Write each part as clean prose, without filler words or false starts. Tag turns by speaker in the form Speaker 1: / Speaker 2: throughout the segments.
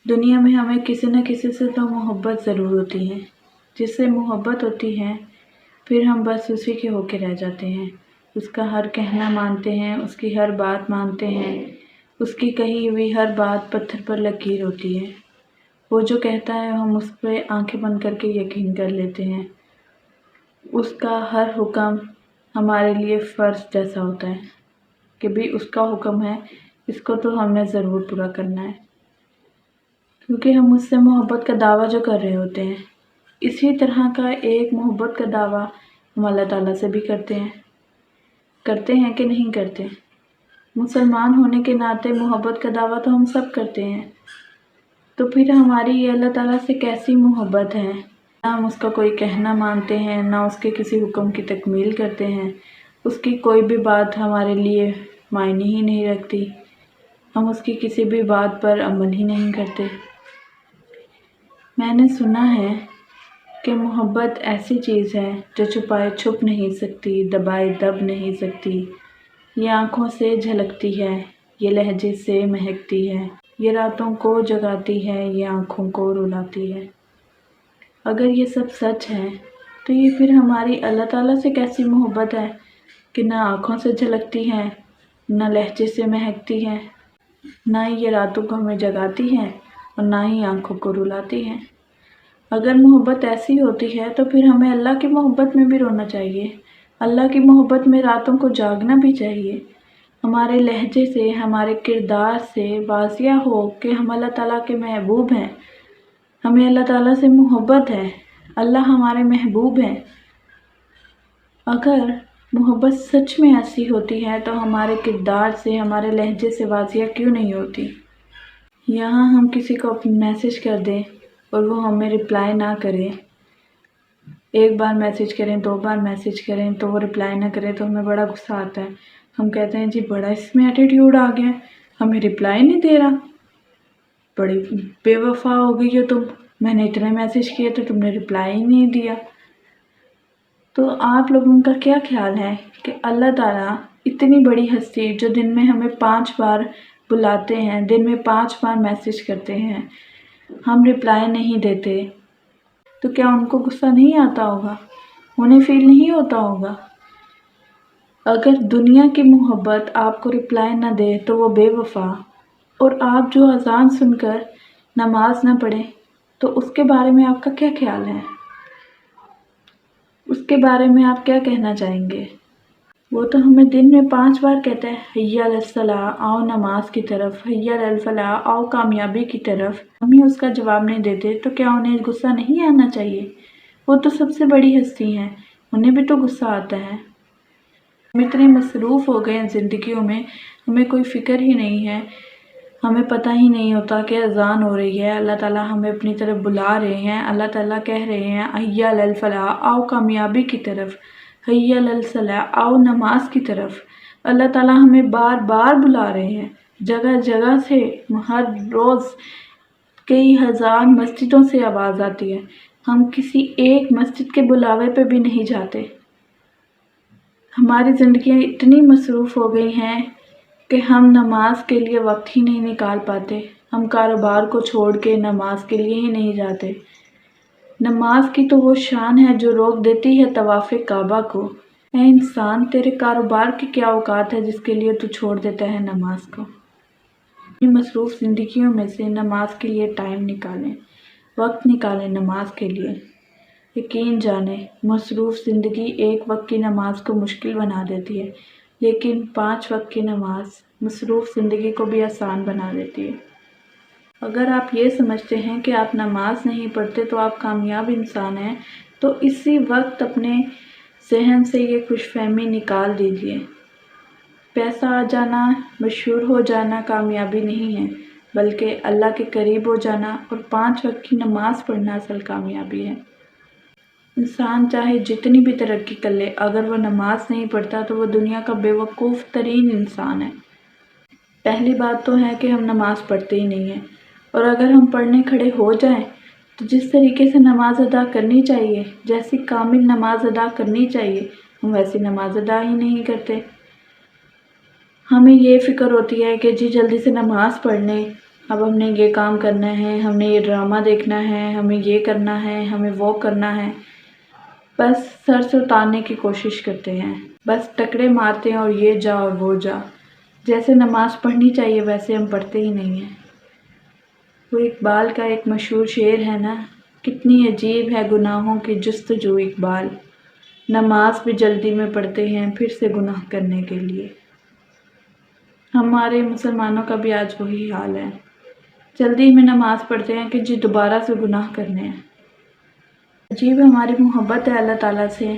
Speaker 1: دنیا میں ہمیں کسی نہ کسی سے تو محبت ضرور ہوتی ہے، جس سے محبت ہوتی ہے پھر ہم بس اسی کے ہو کے رہ جاتے ہیں، اس کا ہر کہنا مانتے ہیں، اس کی ہر بات مانتے ہیں، اس کی کہی ہوئی ہر بات پتھر پر لکیر ہوتی ہے۔ وہ جو کہتا ہے ہم اس پہ آنکھیں بند کر کے یقین کر لیتے ہیں، اس کا ہر حکم ہمارے لیے فرض جیسا ہوتا ہے کہ بھی اس کا حکم ہے، اس کو تو ہم نے ضرور پورا کرنا ہے، کیونکہ ہم اس سے محبت کا دعویٰ جو کر رہے ہوتے ہیں، اسی طرح کا ایک محبت کا دعویٰ ہم اللہ تعالیٰ سے بھی کرتے ہیں کہ نہیں کرتے؟ مسلمان ہونے کے ناطے محبت کا دعویٰ تو ہم سب کرتے ہیں، تو پھر ہماری یہ اللہ تعالیٰ سے کیسی محبت ہے؟ نہ ہم اس کا کوئی کہنا مانتے ہیں، نہ اس کے کسی حکم کی تکمیل کرتے ہیں، اس کی کوئی بھی بات ہمارے لیے معنی ہی نہیں رکھتی، ہم اس کی کسی بھی بات پر عمل ہی نہیں کرتے۔ میں نے سنا ہے کہ محبت ایسی چیز ہے جو چھپائے چھپ نہیں سکتی، دبائے دب نہیں سکتی، یہ آنکھوں سے جھلکتی ہے، یہ لہجے سے مہکتی ہے، یہ راتوں کو جگاتی ہے، یہ آنکھوں کو رلاتی ہے۔ اگر یہ سب سچ ہے تو یہ پھر ہماری اللہ تعالیٰ سے کیسی محبت ہے کہ نہ آنکھوں سے جھلکتی ہے، نہ لہجے سے مہکتی ہے، نہ یہ راتوں کو ہمیں جگاتی ہے اور نہ ہی آنکھوں کو رلاتی ہے۔ اگر محبت ایسی ہوتی ہے تو پھر ہمیں اللہ کی محبت میں بھی رونا چاہیے، اللہ کی محبت میں راتوں کو جاگنا بھی چاہیے، ہمارے لہجے سے، ہمارے کردار سے واضح ہو کہ ہم اللہ تعالیٰ کے محبوب ہیں، ہمیں اللہ تعالیٰ سے محبت ہے، اللہ ہمارے محبوب ہیں۔ اگر محبت سچ میں ایسی ہوتی ہے تو ہمارے کردار سے، ہمارے لہجے سے واضح کیوں نہیں ہوتی؟ یہاں ہم کسی کو اپنی میسج کر دیں اور وہ ہمیں رپلائی نہ کرے، ایک بار میسج کریں، 2 بار میسج کریں تو وہ رپلائی نہ کرے تو ہمیں بڑا غصہ آتا ہے، ہم کہتے ہیں جی بڑا اس میں ایٹیٹیوڈ آ گیا، ہمیں رپلائی نہیں دے رہا، بڑی بے وفا ہو گئی ہو تم، میں نے اتنے میسج کیے تو تم نے رپلائی ہی نہیں دیا۔ تو آپ لوگوں کا کیا خیال ہے کہ اللہ تعالیٰ اتنی بڑی ہستی جو دن میں ہمیں 5 بار بلاتے ہیں، دن میں 5 بار میسج کرتے ہیں، ہم رپلائی نہیں دیتے، تو کیا ان کو غصہ نہیں آتا ہوگا؟ انہیں فیل نہیں ہوتا ہوگا؟ اگر دنیا کی محبت آپ کو رپلائی نہ دے تو وہ بے وفا، اور آپ جو اذان سن کر نماز نہ پڑھیں تو اس کے بارے میں آپ کا کیا خیال ہے؟ اس کے بارے میں آپ کیا کہنا چاہیں گے؟ وہ تو ہمیں دن میں 5 بار کہتا ہے حی علی الصلاۃ، آؤ نماز کی طرف، حی علی الفلاح، آؤ کامیابی کی طرف، ہم ہی اس کا جواب نہیں دیتے تو کیا انہیں غصہ نہیں آنا چاہیے؟ وہ تو سب سے بڑی ہستی ہیں، انہیں بھی تو غصہ آتا ہے۔ ہم اتنے مصروف ہو گئے ہیں زندگیوں میں، ہمیں کوئی فکر ہی نہیں ہے، ہمیں پتہ ہی نہیں ہوتا کہ اذان ہو رہی ہے، اللہ تعالیٰ ہمیں اپنی طرف بلا رہے ہیں، اللہ تعالیٰ کہہ رہے ہیں حی علی الفلاح، آؤ کامیابی کی طرف، حی علی الصلاۃ، آؤ نماز کی طرف، اللہ تعالیٰ ہمیں بار بار بلا رہے ہیں، جگہ جگہ سے ہر روز کئی ہزار مسجدوں سے آواز آتی ہے، ہم کسی ایک مسجد کے بلاوے پہ بھی نہیں جاتے۔ ہماری زندگیاں اتنی مصروف ہو گئی ہیں کہ ہم نماز کے لیے وقت ہی نہیں نکال پاتے، ہم کاروبار کو چھوڑ کے نماز کے لیے ہی نہیں جاتے۔ نماز کی تو وہ شان ہے جو روک دیتی ہے طواف کعبہ کو۔ اے انسان، تیرے کاروبار کی کیا اوقات ہے جس کے لیے تو چھوڑ دیتا ہے نماز کو؟ اپنی مصروف زندگیوں میں سے نماز کے لیے ٹائم نکالیں، وقت نکالیں نماز کے لیے۔ یقین جانیں مصروف زندگی ایک وقت کی نماز کو مشکل بنا دیتی ہے، لیکن 5 وقت کی نماز مصروف زندگی کو بھی آسان بنا دیتی ہے۔ اگر آپ یہ سمجھتے ہیں کہ آپ نماز نہیں پڑھتے تو آپ کامیاب انسان ہیں، تو اسی وقت اپنے ذہن سے یہ خوش فہمی نکال دیجیے۔ پیسہ آ جانا، مشہور ہو جانا کامیابی نہیں ہے، بلکہ اللہ کے قریب ہو جانا اور 5 وقت کی نماز پڑھنا اصل کامیابی ہے۔ انسان چاہے جتنی بھی ترقی کر لے، اگر وہ نماز نہیں پڑھتا تو وہ دنیا کا بے وقوف ترین انسان ہے۔ پہلی بات تو ہے کہ ہم نماز پڑھتے ہی نہیں ہیں، اور اگر ہم پڑھنے کھڑے ہو جائیں تو جس طریقے سے نماز ادا کرنی چاہیے، جیسی کامل نماز ادا کرنی چاہیے، ہم ویسی نماز ادا ہی نہیں کرتے۔ ہمیں یہ فکر ہوتی ہے کہ جی جلدی سے نماز پڑھ لیں اب ہم نے یہ کام کرنا ہے، ہم نے یہ ڈرامہ دیکھنا ہے، ہمیں یہ کرنا ہے، ہمیں وہ کرنا ہے، بس سر سے اتارنے کی کوشش کرتے ہیں، بس ٹکرے مارتے ہیں اور یہ جا اور وہ جا، جیسے نماز پڑھنی چاہیے ویسے ہم پڑھتے ہی نہیں ہیں۔ وہ اقبال کا ایک مشہور شعر ہے نا، کتنی عجیب ہے گناہوں کی جستجو اقبال، نماز بھی جلدی میں پڑھتے ہیں پھر سے گناہ کرنے کے لیے۔ ہمارے مسلمانوں کا بھی آج وہی حال ہے، جلدی میں نماز پڑھتے ہیں کہ جی دوبارہ سے گناہ کرنے ہیں۔ عجیب ہماری محبت ہے اللہ تعالیٰ سے،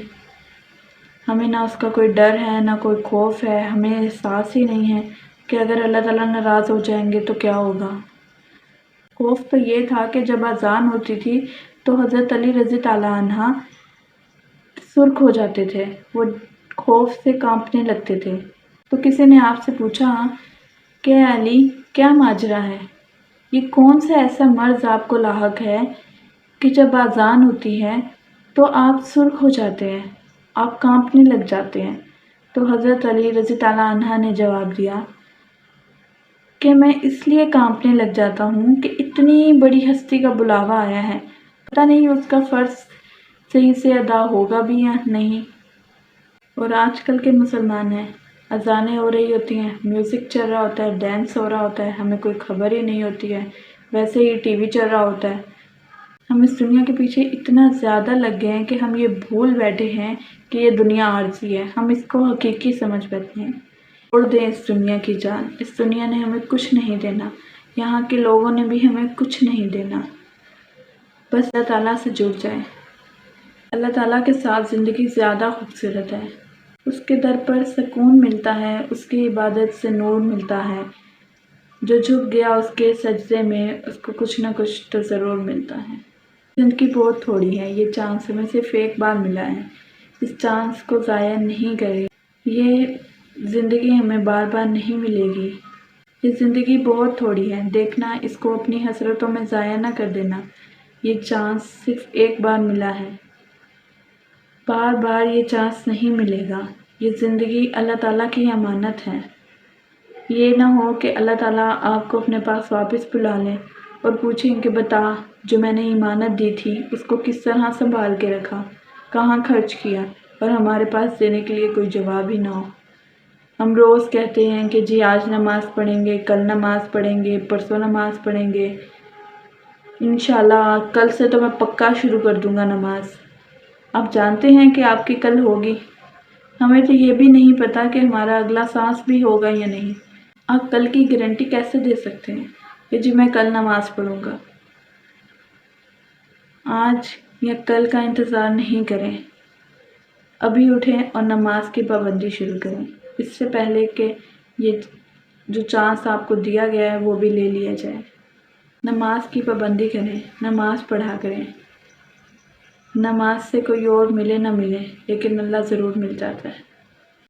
Speaker 1: ہمیں نہ اس کا کوئی ڈر ہے نہ کوئی خوف ہے، ہمیں احساس ہی نہیں ہے کہ اگر اللہ تعالیٰ ناراض ہو جائیں گے تو کیا ہوگا۔ خوف تو یہ تھا کہ جب اذان ہوتی تھی تو حضرت علی رضی اللہ عنہ سرخ ہو جاتے تھے، وہ خوف سے کانپنے لگتے تھے۔ تو کسی نے آپ سے پوچھا کہ علی کیا ماجرا ہے، یہ کون سا ایسا مرض آپ کو لاحق ہے کہ جب اذان ہوتی ہے تو آپ سرخ ہو جاتے ہیں، آپ کانپنے لگ جاتے ہیں؟ تو حضرت علی رضی اللہ عنہ نے جواب دیا کہ میں اس لیے کانپنے لگ جاتا ہوں کہ اتنی بڑی ہستی کا بلاوا آیا ہے، پتہ نہیں اس کا فرض صحیح سے ادا ہوگا بھی یا نہیں۔ اور آج کل کے مسلمان ہیں، اذانیں ہو رہی ہوتی ہیں، میوزک چل رہا ہوتا ہے، ڈانس ہو رہا ہوتا ہے، ہمیں کوئی خبر ہی نہیں ہوتی ہے، ویسے ہی ٹی وی چل رہا ہوتا ہے۔ ہم اس دنیا کے پیچھے اتنا زیادہ لگ گئے ہیں کہ ہم یہ بھول بیٹھے ہیں کہ یہ دنیا عارضی ہے، ہم اس کو حقیقی سمجھ بیٹھے ہیں۔ چھوڑ دیں اس دنیا کی جان، اس دنیا نے ہمیں کچھ نہیں دینا، یہاں کے لوگوں نے بھی ہمیں کچھ نہیں دینا، بس اللہ تعالیٰ سے جڑ جائیں۔ اللہ تعالیٰ کے ساتھ زندگی زیادہ خوبصورت ہے، اس کے در پر سکون ملتا ہے، اس کی عبادت سے نور ملتا ہے، جو جھک گیا اس کے سجدے میں اس کو کچھ نہ کچھ تو ضرور ملتا ہے۔ زندگی بہت تھوڑی ہے، یہ چانس ہمیں صرف ایک بار ملا ہے، اس چانس کو ضائع نہیں کرے، یہ زندگی ہمیں بار بار نہیں ملے گی، یہ زندگی بہت تھوڑی ہے، دیکھنا اس کو اپنی حسرتوں میں ضائع نہ کر دینا، یہ چانس صرف ایک بار ملا ہے، بار بار یہ چانس نہیں ملے گا، یہ زندگی اللہ تعالیٰ کی امانت ہے۔ یہ نہ ہو کہ اللہ تعالیٰ آپ کو اپنے پاس واپس بلا لیں اور پوچھیں کہ بتا جو میں نے امانت دی تھی اس کو کس طرح سنبھال کے رکھا، کہاں خرچ کیا، اور ہمارے پاس دینے کے لیے کوئی جواب ہی نہ ہو۔ ہم روز کہتے ہیں کہ جی آج نماز پڑھیں گے، کل نماز پڑھیں گے، پرسوں نماز پڑھیں گے، انشاءاللہ کل سے تو میں پکا شروع کر دوں گا نماز۔ آپ جانتے ہیں کہ آپ کی کل ہوگی، ہمیں تو یہ بھی نہیں پتا کہ ہمارا اگلا سانس بھی ہوگا یا نہیں۔ آپ کل کی گارنٹی کیسے دے سکتے ہیں کہ جی میں کل نماز پڑھوں گا؟ آج یا کل کا انتظار نہیں کریں، ابھی اٹھیں اور نماز کی پابندی شروع کریں، اس سے پہلے کہ یہ جو چانس آپ کو دیا گیا ہے وہ بھی لے لیا جائے۔ نماز کی پابندی کریں، نماز پڑھا کریں، نماز سے کوئی اور ملے نہ ملے لیکن اللہ ضرور مل جاتا ہے۔